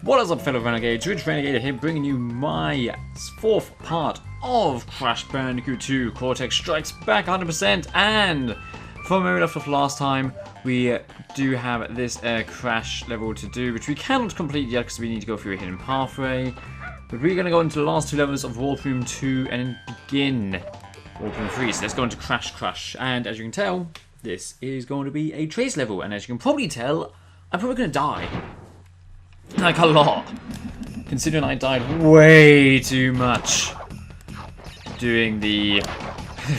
What is up, fellow Renegades? Rich Renegade here, bringing you my fourth part of Crash Bandicoot 2 Cortex Strikes Back 100%. And from where we left off last time, we do have this crash level to do, which we cannot complete yet because we need to go through a hidden pathway. But we're going to go into the last two levels of Warp Room 2 and then begin Warp Room 3. So let's go into Crash. And as you can tell, this is going to be a trace level. And as you can probably tell, I'm probably going to die. Like a lot. Considering I died way too much doing the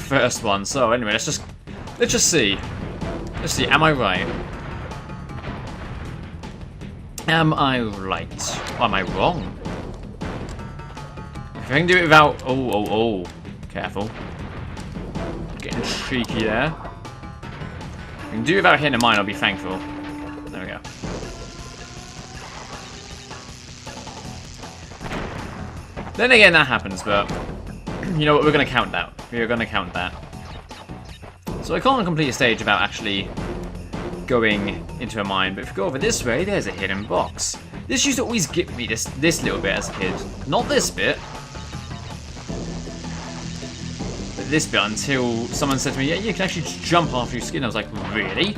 first one. So anyway, let's just see. Let's see, am I right? Am I right? Or am I wrong? If I can do it without... Oh. Careful. Getting cheeky there. If I can do it without hitting a mine, I'll be thankful. There we go. Then again, that happens, but... You know what, we're going to count that. We're going to count that. So I can't complete a stage without actually going into a mine, but if we go over this way, there's a hidden box. This used to always give me this little bit as a kid. Not this bit. But this bit until someone said to me, yeah, you can actually just jump after your skin. I was like, really?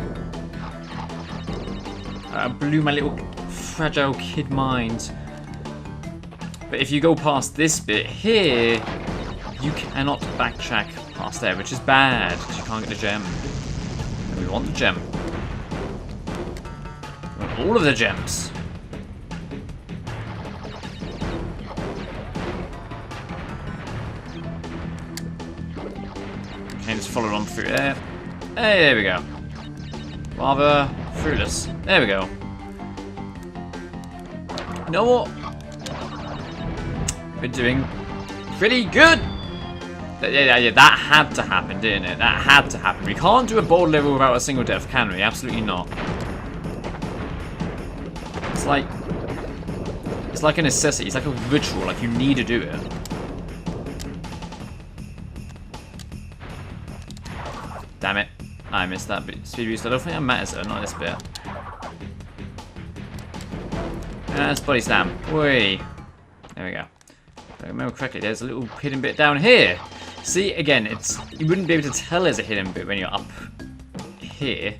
Blew my little fragile kid mind. But if you go past this bit here, you cannot backtrack past there, which is bad, because you can't get the gem. And we want the gem. We want all of the gems. Okay, just follow on through there. Hey, there we go. Rather fruitless. There we go. You know what? We're doing pretty good. Yeah, that had to happen, didn't it? That had to happen. We can't do a bold level without a single death, can we? Absolutely not. It's like a necessity. It's like a ritual. Like, you need to do it. Damn it. I missed that bit. Speed boost. I don't think that matters though, not this bit. That's body slam. Whee. There we go. If I remember correctly, there's a little hidden bit down here. See, again, you wouldn't be able to tell there's a hidden bit when you're up here,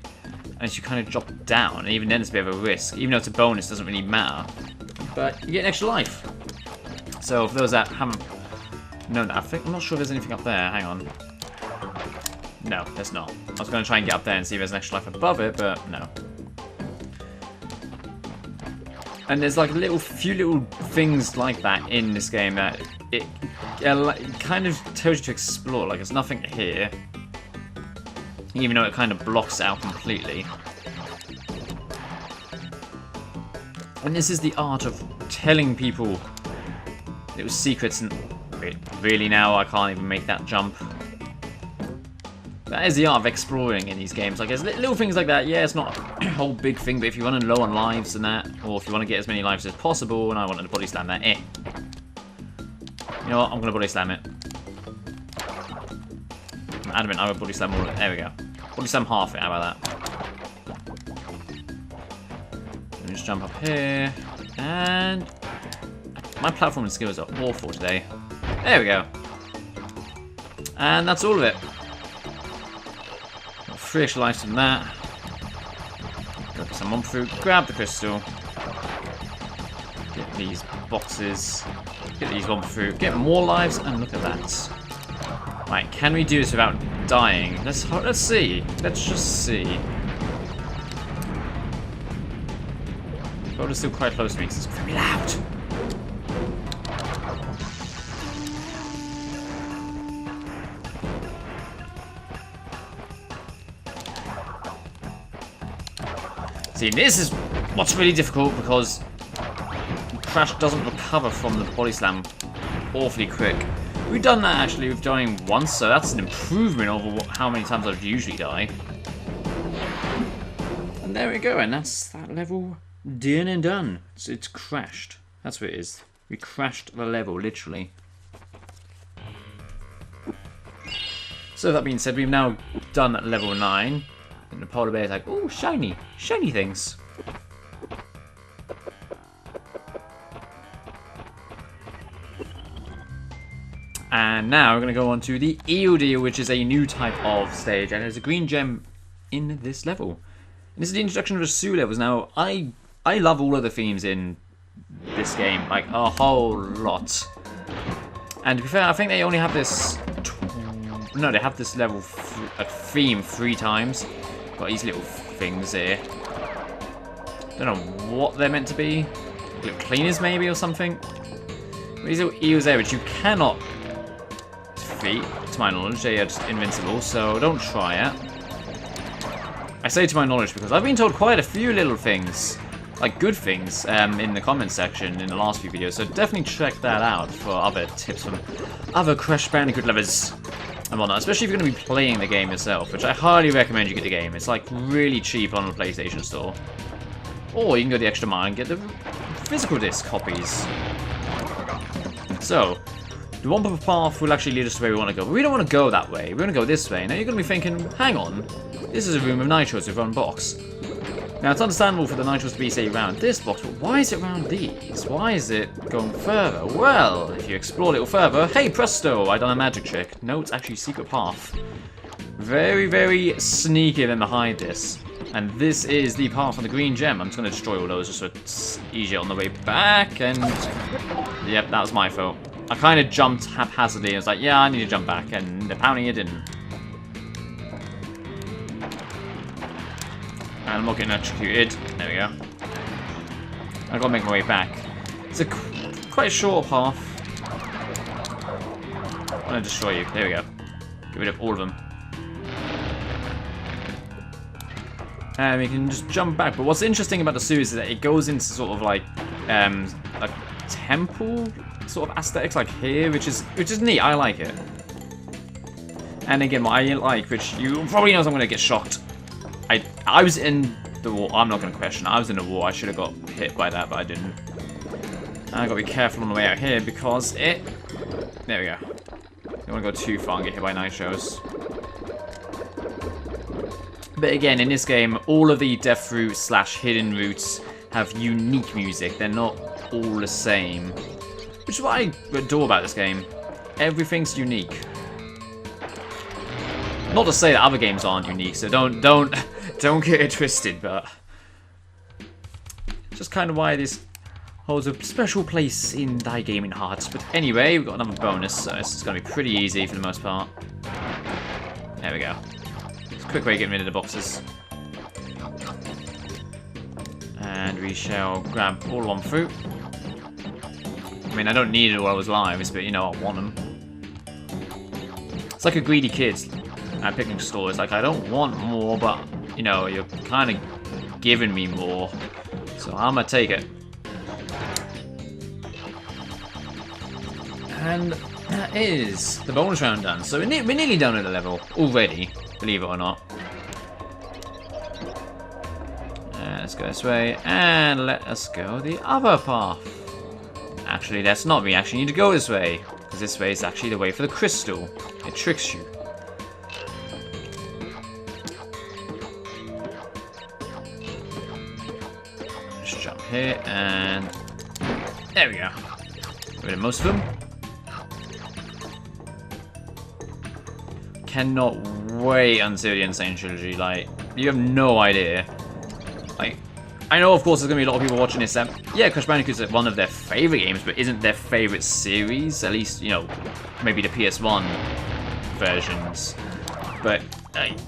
unless you kind of drop down, and even then it's a bit of a risk. Even though it's a bonus, it doesn't really matter. But you get an extra life. So for those that haven't known that, I'm not sure if there's anything up there. Hang on. No, there's not. I was going to try and get up there and see if there's an extra life above it, but no. And there's like few little things like that in this game that it kind of tells you to explore. Like, there's nothing here, even though it kind of blocks it out completely. And this is the art of telling people little secrets. And really, now I can't even make that jump. That is the art of exploring in these games. Like, there's little things like that. Yeah, it's not a whole big thing, but if you're running low on lives and that, or if you want to get as many lives as possible, and I wanted to body slam that, You know what? I'm going to body slam it. I'm adamant I would body slam all of it. There we go. Body slam half it. How about that? Let me just jump up here. And my platforming skills are awful today. There we go. And that's all of it. 3 extra lives from that. Go for some through, grab the crystal. Get these boxes. Get these one through. Get more lives, and look at that. Right, can we do this without dying? Let's see. Let's just see. The boat is still quite close to me because it's very loud. See, this is what's really difficult because Crash doesn't recover from the body slam awfully quick. We've done that actually, we've done it once, so that's an improvement over how many times I'd usually die. And there we go, and that's that level done and done. It's crashed. That's what it is. We crashed the level, literally. So that being said, we've now done level 9. And the polar bear's like, oh, shiny things. And now we're going to go on to the Eel Deal, which is a new type of stage, and there's a green gem in this level. And this is the introduction of the Sue levels. Now, I love all of the themes in this game, like a whole lot. And to be fair, I think they only have this... No, they have this level theme 3 times. Got these little things here. Don't know what they're meant to be. Little cleaners maybe or something. These little eels there, which you cannot defeat, to my knowledge. They are just invincible, so don't try it. I say to my knowledge because I've been told quite a few little things, like good things, in the comments section in the last few videos, so definitely check that out for other tips from other Crash Bandicoot lovers and whatnot, especially if you're going to be playing the game yourself, which I highly recommend you get the game. It's like really cheap on the PlayStation Store. Or you can go the extra mile and get the physical disc copies. So, the one path will actually lead us to where we want to go, but we don't want to go that way. We want to go this way. Now you're going to be thinking, hang on, this is a room of nitros with one box. Now it's understandable for the nitros to be, say, around this box, but why is it around these? Why is it going further? Well, if you explore a little further, hey presto, I done a magic trick. No, it's actually a secret path. Very, very sneaky then behind this. And this is the path on the green gem. I'm just going to destroy all those just so it's easier on the way back. And yep, that was my fault. I kind of jumped haphazardly. I was like, yeah, I need to jump back. And apparently it didn't. And I'm not getting electrocuted. There we go. I've got to make my way back. It's a quite short path. I want to destroy you. There we go. Get rid of all of them. And we can just jump back. But what's interesting about the Sue is that it goes into sort of like temple sort of aesthetics, like here, which is neat. I like it. And again, what I like, which you probably know, I'm going to get shocked. I was in the war. I'm not going to question. I was in the war. I should have got hit by that, but I didn't. And I got to be careful on the way out here because it. There we go. Don't want to go too far and get hit by nitros. But again, in this game, all of the death routes / hidden routes have unique music. They're not all the same. Which is what I adore about this game. Everything's unique. Not to say that other games aren't unique, so don't get it twisted, but just kind of why this holds a special place in thy gaming hearts. But anyway, we've got another bonus, so this is going to be pretty easy for the most part. There we go. Quick way of getting rid of the boxes. And we shall grab all one fruit. I mean, I don't need it while I was live, but you know, I want them. It's like a greedy kid at a picnic store. It's like, I don't want more, but, you know, you're kind of giving me more. So I'm going to take it. And that is the bonus round done. So we're nearly done with the level already. Believe it or not. Let's go this way, and let us go the other path. Actually, that's not. We actually need to go this way, because this way is actually the way for the crystal. It tricks you. Just jump here, and there we go. Get rid of most of them. Cannot wait until the Insane Trilogy. Like, you have no idea. Like, I know, of course, there's gonna be a lot of people watching this. Yeah, Crash Bandicoot is one of their favorite games, but isn't their favorite series. At least, you know, maybe the PS1 versions. But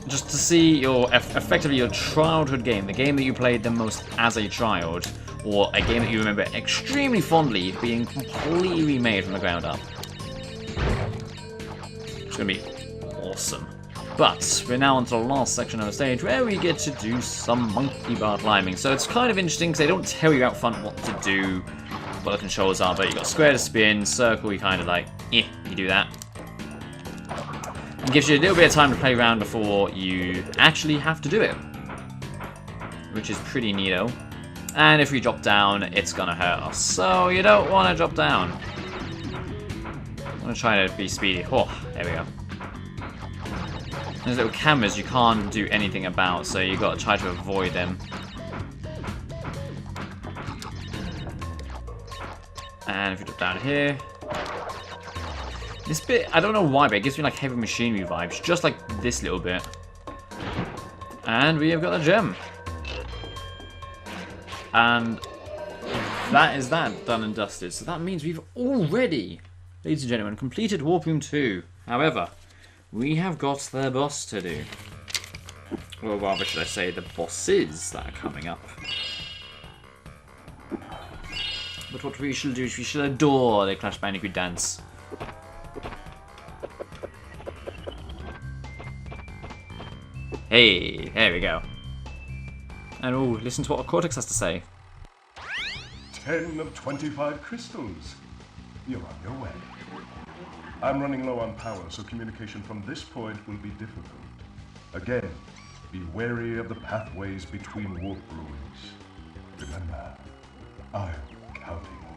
just to see your effectively your childhood game, the game that you played the most as a child, or a game that you remember extremely fondly, being completely remade from the ground up. It's gonna be awesome. But we're now on to the last section of the stage where we get to do some monkey bar climbing. So it's kind of interesting because they don't tell you out front what to do, what the controls are, but you got square to spin, circle, you kind of like, you do that. It gives you a little bit of time to play around before you actually have to do it, which is pretty neato. And if we drop down, it's gonna hurt us, so you don't want to drop down. I'm gonna try to be speedy. Oh, there we go. There's little cameras you can't do anything about, so you've got to try to avoid them. And if you drop down here, This bit, I don't know why, but it gives me like heavy machinery vibes, just like this little bit. And we have got a gem. And that is that done and dusted. So that means we've already, ladies and gentlemen, completed Warp Room 2. However, we have got the boss to do. Or rather, should I say, the bosses that are coming up. But what we shall do is we shall adore the Crash Bandicoot dance. Hey, there we go. And oh, listen to what Cortex has to say. 10 of 25 crystals. You're on your way. I'm running low on power, so communication from this point will be difficult. Again, be wary of the pathways between warp rooms. Remember, I'm counting on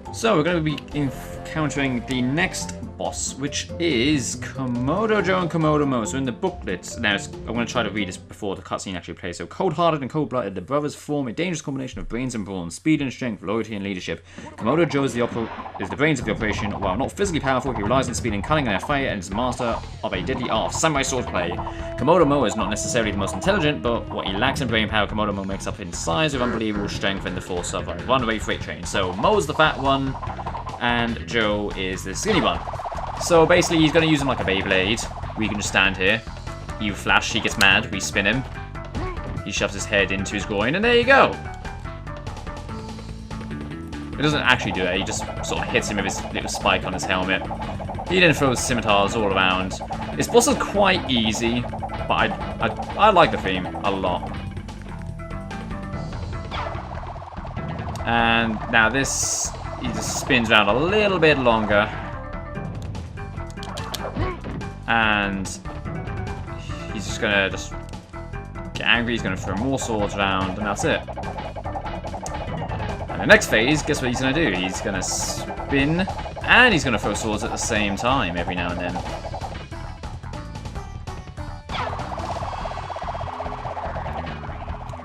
you. So we're going to be encountering the next boss, which is Komodo Joe and Komodo Mo. So in the booklet, now I'm going to try to read this before the cutscene actually plays. So cold-hearted and cold-blooded, the brothers form a dangerous combination of brains and brawn, speed and strength, loyalty and leadership. Komodo Joe is the brains of the operation. While not physically powerful, he relies on speed and cunning in their fight and is master of a deadly art of samurai swordplay. Komodo Mo is not necessarily the most intelligent, but what he lacks in brain power, Komodo Mo makes up in size with unbelievable strength and the force of a runaway freight train. So Mo's the fat one, and Joe is the skinny one. So basically, he's going to use him like a Beyblade. We can just stand here. You flash, he gets mad. We spin him. He shoves his head into his groin, and there you go. It doesn't actually do that. He just sort of hits him with his little spike on his helmet. He then throws scimitars all around. This boss is quite easy, but I like the theme a lot. And now this, he just spins around a little bit longer. And he's just gonna get angry, he's gonna throw more swords around, and that's it. And the next phase, guess what he's gonna do? He's gonna spin, and he's gonna throw swords at the same time every now and then.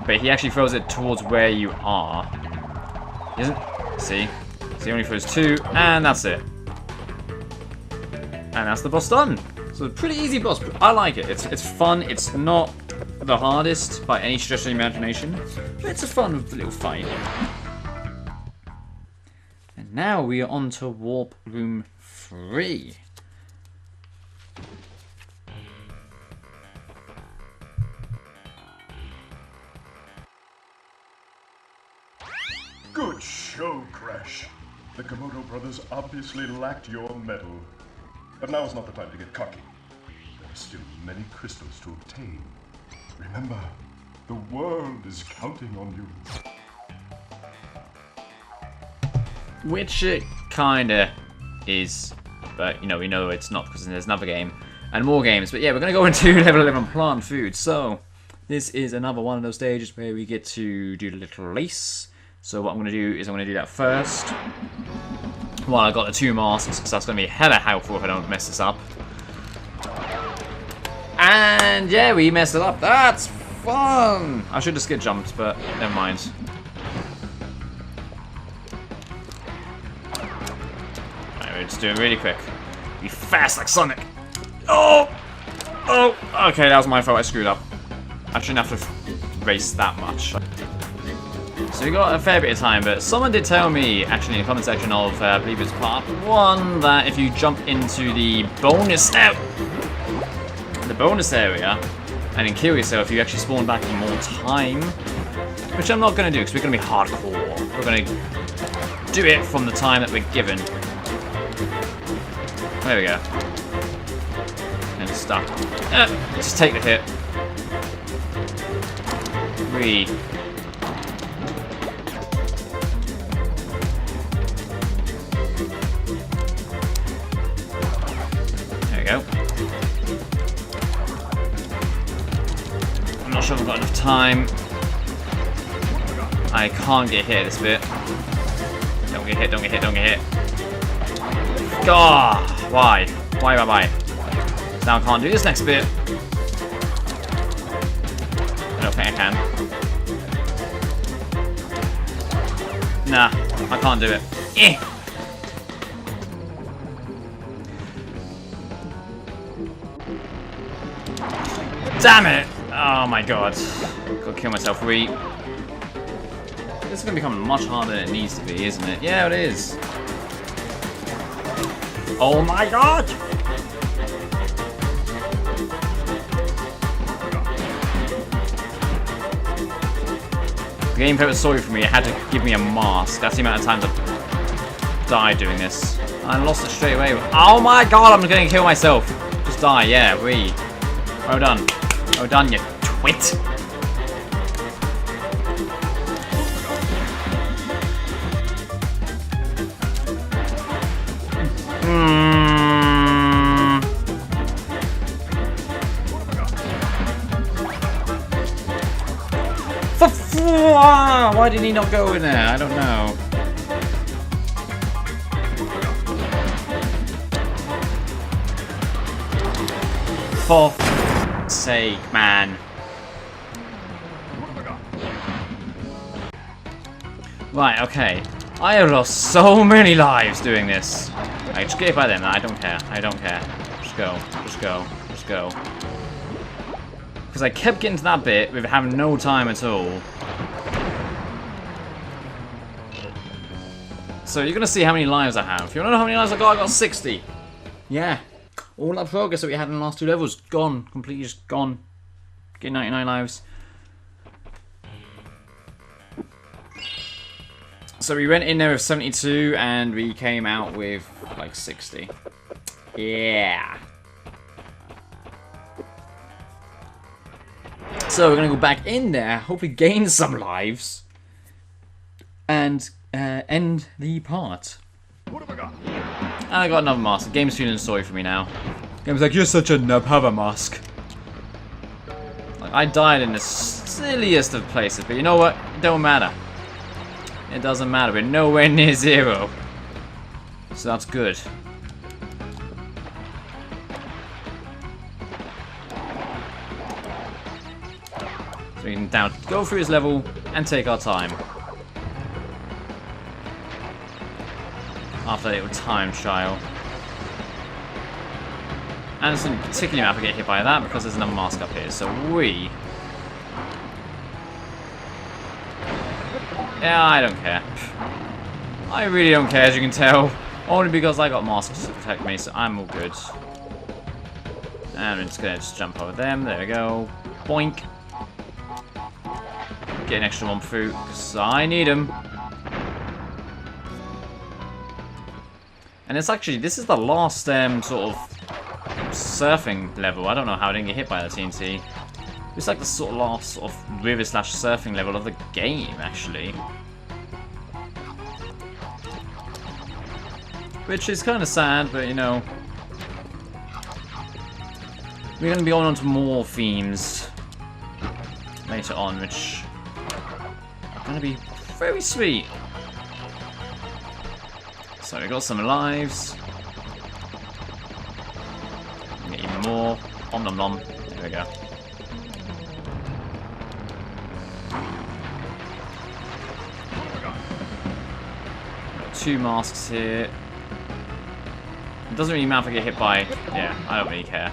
But he actually throws it towards where you are. He doesn't, see? So he only throws two, and that's it. And that's the boss done. So a pretty easy boss. I like it. It's fun. It's not the hardest by any stretch of the imagination, but it's a fun little fight. And now we are on to Warp Room 3. Good show, Crash. The Komodo brothers obviously lacked your mettle. But now is not the time to get cocky. There are still many crystals to obtain. Remember, the world is counting on you. Which it kinda is, but you know, we know it's not because there's another game and more games. But yeah, we're gonna go into level 11 plant food. So this is another one of those stages where we get to do the little race. So what I'm gonna do is I'm gonna do that first. Well, I got the 2 masks, because that's going to be hella helpful if I don't mess this up. And yeah, we messed it up. That's fun! I should have skid jumped, but never mind. Alright, we'll just do it really quick. Be fast like Sonic. Oh! Oh! Okay, that was my fault. I screwed up. I shouldn't have to race that much. So we got a fair bit of time, but someone did tell me, actually in the comment section of, I believe it's part 1, that if you jump into the bonus area, and then kill yourself, you actually spawn back in more time. Which I'm not going to do, because we're going to be hardcore. We're going to do it from the time that we're given. There we go. And stuck. Just take the hit. Go. I'm not sure if I've got enough time. I can't get hit this bit. Don't get hit, don't get hit, don't get hit. God, why? Why? Now I can't do this next bit. I don't think I can. Nah, I can't do it. Damn it! Oh my god. Gotta kill myself. This is gonna become much harder than it needs to be, isn't it? Yeah, it is. Oh my god! The game felt sorry for me. It had to give me a mask. That's the amount of times I've died doing this. I lost it straight away. Oh my god, I'm gonna kill myself. Just die, yeah, Well done. Well done, you twit. Why did he not go in there? I don't know. For f***'s sake, man. Right, okay. I have lost so many lives doing this. I just get hit by them. I don't care. I don't care. Just go. Just go. Just go. Because I kept getting to that bit with having no time at all. So you're going to see how many lives I have. You want to know how many lives I got 60. Yeah. All that progress that we had in the last 2 levels, gone. Completely just gone. Get 99 lives. So we went in there with 72 and we came out with like 60. Yeah. So we're going to go back in there, hopefully gain some lives, and end the part. What have I got? And I got another mask. The game's feeling sorry for me now. The game's like, you're such a nub, have a mask. Like, I died in the silliest of places, but you know what? It don't matter. It doesn't matter. We're nowhere near 0. So that's good. So we can go through this level and take our time. After a little time trial. And it's not particularly map to get hit by that because there's another mask up here. So we... Yeah, I don't care. I really don't care, as you can tell. Only because I got masks to protect me, so I'm all good. And I'm just gonna jump over them. There we go. Boink. Get an extra one through, because I need them. And it's actually, this is the last sort of surfing level. I don't know how I didn't get hit by the TNT. It's like the sort of last sort of river / surfing level of the game, actually. Which is kind of sad, but you know. We're going to be going on to more themes later on, which are going to be very sweet. So we got some lives. Get even more. Om nom nom. There we go. Got 2 masks here. It doesn't really matter if I get hit by. Yeah, I don't really care.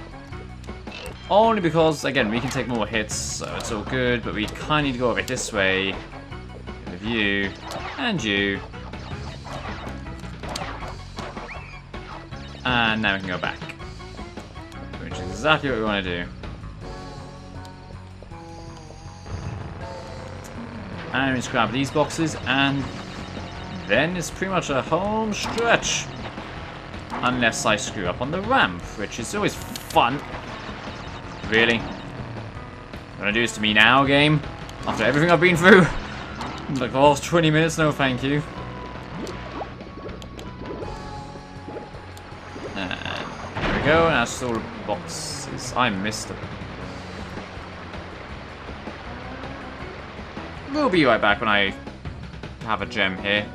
Only because, again, we can take more hits, so it's all good. But we kind of need to go over it this way with you and you. And now we can go back. Which is exactly what we want to do. And we just grab these boxes, and then it's pretty much a home stretch. Unless I screw up on the ramp, which is always fun. Really? You want to do this to me now, game? After everything I've been through? Like the last 20 minutes? No, thank you. Go, and that's all the boxes. I missed them. We'll be right back when I have a gem here.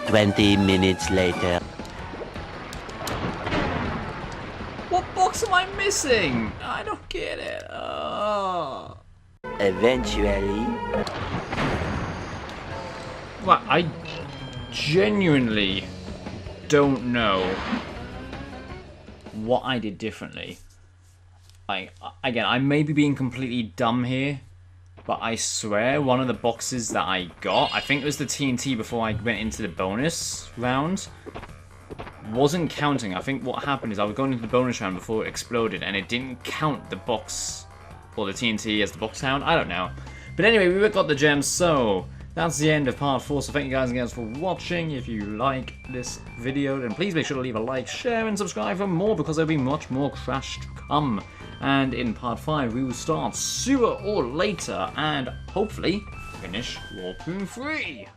20 minutes later. What box am I missing? I don't get it. Oh. Eventually. Well, I genuinely don't know what I did differently. Again, I may be being completely dumb here, but I swear one of the boxes that I got, I think it was the TNT before I went into the bonus round, wasn't counting. I think what happened is I was going into the bonus round before it exploded, and it didn't count the box or the TNT as the box count. I don't know. But anyway, we got the gems, so that's the end of part 4. So thank you guys again for watching. If you like this video, then please make sure to leave a like, share, and subscribe for more, because there'll be much more Crash to come. And in part 5, we will start sooner or later, and hopefully finish Warp 3.